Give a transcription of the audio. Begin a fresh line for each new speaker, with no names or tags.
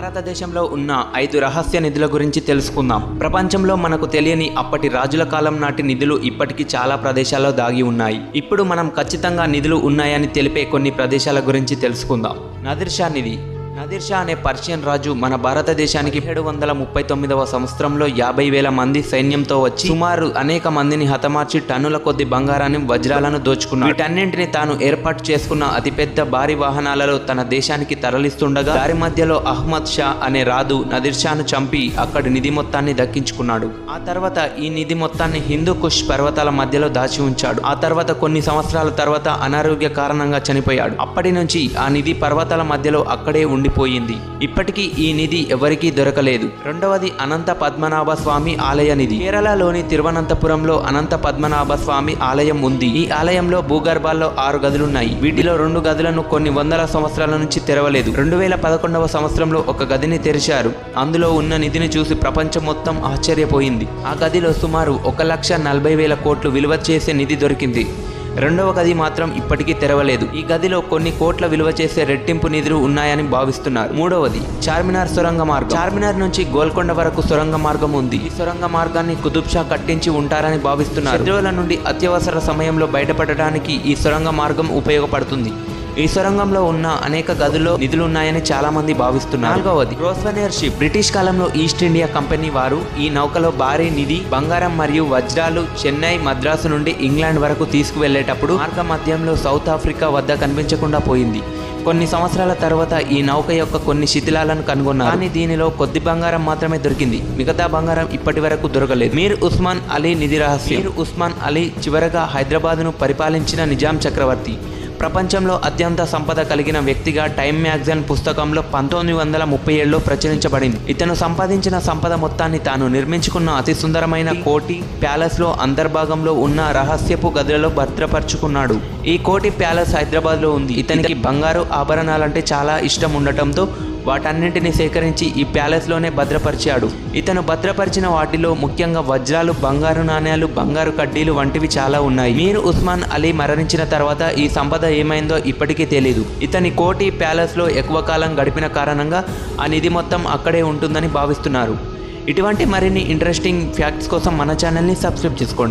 భారతదేశంలో ఉన్న 5 రహస్య నిధుల గురించి తెలుసుకుందాం. ప్రపంచంలో మనకు తెలియని అప్పటి రాజుల కాలం నాటి నిధులు ఇప్పటికీ చాలా ప్రదేశాల్లో దాగి ఉన్నాయి. ఇప్పుడు మనం ఖచ్చితంగా నిధులు ఉన్నాయని తెలిపే కొన్ని ప్రదేశాల గురించి తెలుసుకుందాం. నాదిర్ షా నిధి. నాదిర్ షా అనే పర్షియన్ రాజు మన భారతదేశానికి 1739వ సంవత్సరంలో 50,000 మంది సైన్యంతో వచ్చి సుమారు అనేక మందిని హతమార్చి టన్నుల కొద్ది బంగారాన్ని వజ్రాలను దోచుకున్నాడు. వీటన్నింటిని తాను ఏర్పాటు చేసుకున్న అతిపెద్ద భారీ వాహనాలలో తన దేశానికి తరలిస్తుండగా దారి మధ్యలో అహ్మద్ షా అనే రాజు నాదిర్ షాను చంపి అక్కడి నిధి మొత్తాన్ని దక్కించుకున్నాడు. ఆ తర్వాత ఈ నిధి మొత్తాన్ని హిందూ కుష్ పర్వతాల మధ్యలో దాచి ఉంచాడు. ఆ తర్వాత కొన్ని సంవత్సరాల తర్వాత అనారోగ్య కారణంగా చనిపోయాడు. అప్పటి నుంచి ఆ నిధి పర్వతాల మధ్యలో అక్కడే ఉండిపోయింది. ఇప్పటికీ ఈ నిధి ఎవరికీ దొరకలేదు. రెండవది అనంత పద్మనాభ స్వామి ఆలయ నిధి. కేరళలోని తిరువనంతపురంలో అనంత పద్మనాభ స్వామి ఆలయం ఉంది. ఈ ఆలయంలో భూగర్భాల్లో 6 గదులున్నాయి. వీటిలో 2 గదులను కొన్ని వందల సంవత్సరాల నుంచి తెరవలేదు. 2011వ సంవత్సరంలో ఒక గదిని తెరిచారు. అందులో ఉన్న నిధిని చూసి ప్రపంచం మొత్తం ఆశ్చర్యపోయింది. ఆ గదిలో సుమారు 1,40,000 కోట్లు విలువ చేసే నిధి దొరికింది. రెండవ గది మాత్రం ఇప్పటికీ తెరవలేదు. ఈ గదిలో కొన్ని కోట్ల విలువ చేసే రెట్టింపు నిధులు ఉన్నాయని భావిస్తున్నారు. మూడవది చార్మినార్ సొరంగ మార్గం. చార్మినార్ నుంచి గోల్కొండ వరకు సొరంగ మార్గం ఉంది. ఈ సొరంగ మార్గాన్ని కుతుబ్ షా కట్టించి ఉంటారని భావిస్తున్నారు. శత్రువుల నుండి అత్యవసర సమయంలో బయటపడటానికి ఈ సొరంగ మార్గం ఉపయోగపడుతుంది. ఈ సొరంగంలో ఉన్న అనేక గదుల్లో నిధులున్నాయని చాలా మంది భావిస్తున్నారు. నాలుగవది గ్రోస్వెనియర్ షిప్. బ్రిటిష్ కాలంలో ఈస్ట్ ఇండియా కంపెనీ వారు ఈ నౌకలో భారీ నిధి, బంగారం మరియు వజ్రాలు చెన్నై, మద్రాసు నుండి ఇంగ్లాండ్ వరకు తీసుకువెళ్లేటప్పుడు మార్గ మధ్యంలో సౌత్ ఆఫ్రికా వద్ద కనిపించకుండా పోయింది. కొన్ని సంవత్సరాల తర్వాత ఈ నౌక యొక్క కొన్ని శిథిలాలను కనుగొన్నారు. కానీ దీనిలో కొద్ది బంగారం మాత్రమే దొరికింది. మిగతా బంగారం ఇప్పటి వరకు దొరకలేదు. మీర్ ఉస్మాన్ అలీ నిధి రహస్యం. మీర్ ఉస్మాన్ అలీ చివరగా హైదరాబాదును పరిపాలించిన నిజాం చక్రవర్తి. ప్రపంచంలో అత్యంత సంపద కలిగిన వ్యక్తిగా టైమ్ మ్యాగజైన్ పుస్తకంలో 1937లో ప్రచురించబడింది. ఇతను సంపాదించిన సంపద మొత్తాన్ని తాను నిర్మించుకున్న అతి సుందరమైన కోటి ప్యాలెస్లో అంతర్భాగంలో ఉన్న రహస్యపు గదులలో భద్రపరుచుకున్నాడు. ఈ కోటి ప్యాలెస్ హైదరాబాద్లో ఉంది. ఇతనికి బంగారు ఆభరణాలంటే చాలా ఇష్టం ఉండటంతో వాటన్నింటినీ సేకరించి ఈ ప్యాలెస్లోనే భద్రపరిచాడు. ఇతను భద్రపరిచిన వాటిలో ముఖ్యంగా వజ్రాలు, బంగారు నాణేలు, బంగారు కడ్డీలు వంటివి చాలా ఉన్నాయి. మీర్ ఉస్మాన్ అలీ మరణించిన తర్వాత ఈ సంపద ఏమైందో ఇప్పటికీ తెలీదు. ఇతని కోటి ప్యాలెస్లో ఎక్కువ కాలం గడిపిన కారణంగా ఆ నిధి మొత్తం అక్కడే ఉంటుందని భావిస్తున్నారు. ఇటువంటి మరిన్ని ఇంట్రెస్టింగ్ ఫ్యాక్ట్స్ కోసం మన ఛానల్ని సబ్స్క్రైబ్ చేసుకోండి.